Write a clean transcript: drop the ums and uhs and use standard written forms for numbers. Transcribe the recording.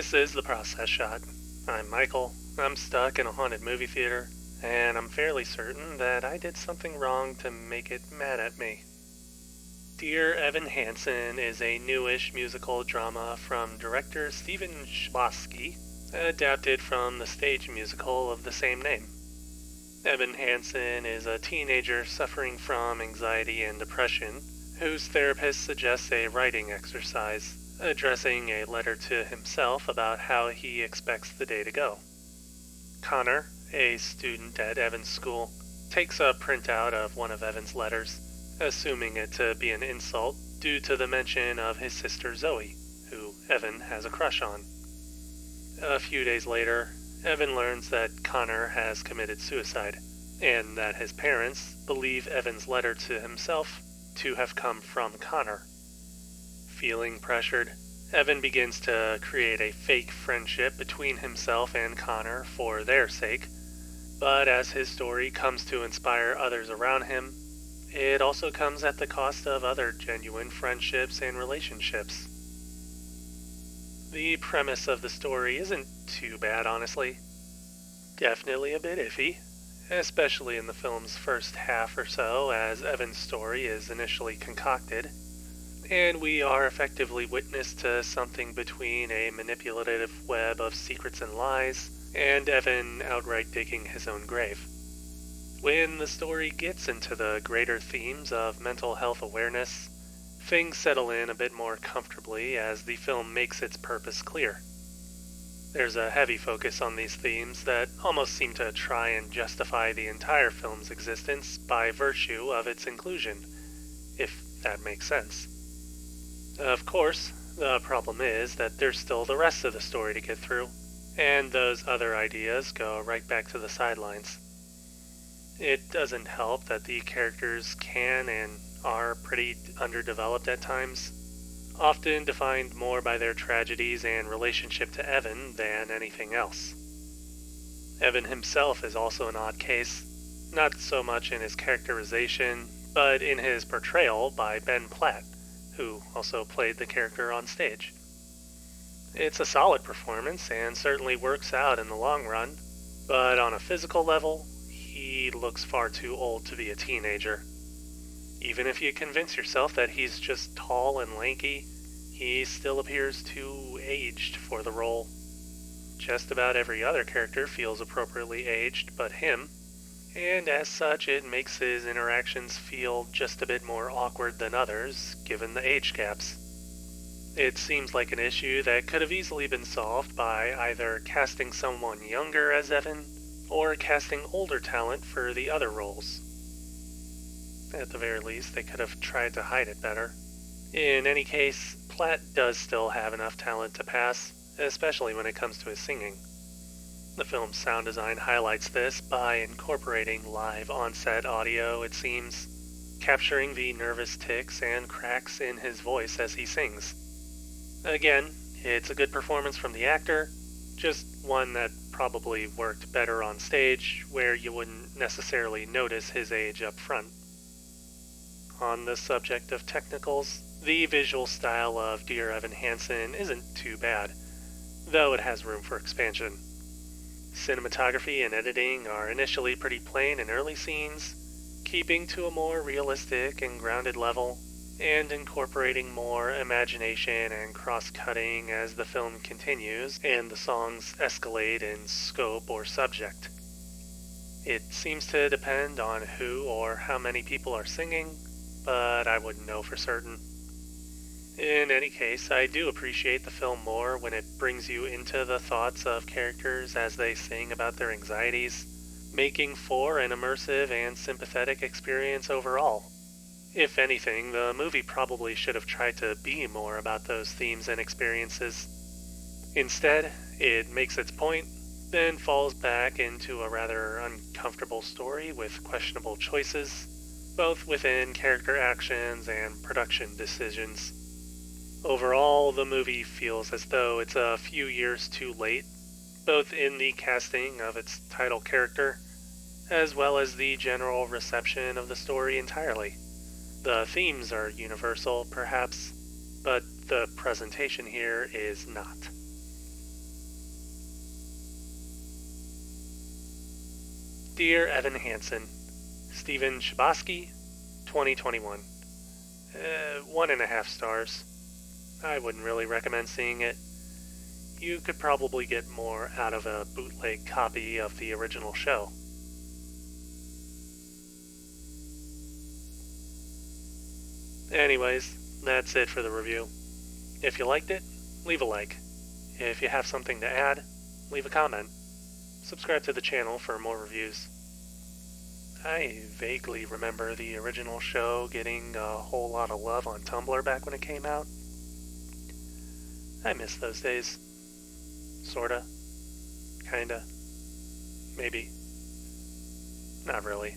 This is The Process Shot. I'm Michael. I'm stuck in a haunted movie theater, and I'm fairly certain that I did something wrong to make it mad at me. Dear Evan Hansen is a newish musical drama from director Stephen Chbosky, adapted from the stage musical of the same name. Evan Hansen is a teenager suffering from anxiety and depression, whose therapist suggests a writing exercise, addressing a letter to himself about how he expects the day to go. Connor, a student at Evan's school, takes a printout of one of Evan's letters, assuming it to be an insult due to the mention of his sister Zoe, who Evan has a crush on. A few days later, Evan learns that Connor has committed suicide, and that his parents believe Evan's letter to himself to have come from Connor. Feeling pressured, Evan begins to create a fake friendship between himself and Connor for their sake, but as his story comes to inspire others around him, it also comes at the cost of other genuine friendships and relationships. The premise of the story isn't too bad, honestly. Definitely a bit iffy, especially in the film's first half or so as Evan's story is initially concocted, and we are effectively witness to something between a manipulative web of secrets and lies and Evan outright digging his own grave. When the story gets into the greater themes of mental health awareness, things settle in a bit more comfortably as the film makes its purpose clear. There's a heavy focus on these themes that almost seem to try and justify the entire film's existence by virtue of its inclusion, if that makes sense. Of course, the problem is that there's still the rest of the story to get through, and those other ideas go right back to the sidelines. It doesn't help that the characters can and are pretty underdeveloped at times, often defined more by their tragedies and relationship to Evan than anything else. Evan himself is also an odd case, not so much in his characterization, but in his portrayal by Ben Platt, who also played the character on stage. It's a solid performance and certainly works out in the long run, but on a physical level, he looks far too old to be a teenager. Even if you convince yourself that he's just tall and lanky, he still appears too aged for the role. Just about every other character feels appropriately aged but him, and as such it makes his interactions feel just a bit more awkward than others, given the age gaps. It seems like an issue that could have easily been solved by either casting someone younger as Evan, or casting older talent for the other roles. At the very least, they could have tried to hide it better. In any case, Platt does still have enough talent to pass, especially when it comes to his singing. The film's sound design highlights this by incorporating live on-set audio, it seems, capturing the nervous tics and cracks in his voice as he sings. Again, it's a good performance from the actor, just one that probably worked better on stage, where you wouldn't necessarily notice his age up front. On the subject of technicals, the visual style of Dear Evan Hansen isn't too bad, though it has room for expansion. Cinematography and editing are initially pretty plain in early scenes, keeping to a more realistic and grounded level, and incorporating more imagination and cross-cutting as the film continues and the songs escalate in scope or subject. It seems to depend on who or how many people are singing, but I wouldn't know for certain. In any case, I do appreciate the film more when it brings you into the thoughts of characters as they sing about their anxieties, making for an immersive and sympathetic experience overall. If anything, the movie probably should have tried to be more about those themes and experiences. Instead, it makes its point, then falls back into a rather uncomfortable story with questionable choices, both within character actions and production decisions. Overall, the movie feels as though it's a few years too late, both in the casting of its title character, as well as the general reception of the story entirely. The themes are universal, perhaps, but the presentation here is not. Dear Evan Hansen, Stephen Chbosky, 2021. 1.5 stars. I wouldn't really recommend seeing it. You could probably get more out of a bootleg copy of the original show. Anyways, that's it for the review. If you liked it, leave a like. If you have something to add, leave a comment. Subscribe to the channel for more reviews. I vaguely remember the original show getting a whole lot of love on Tumblr back when it came out. I miss those days. Sorta. Kinda. Maybe. Not really.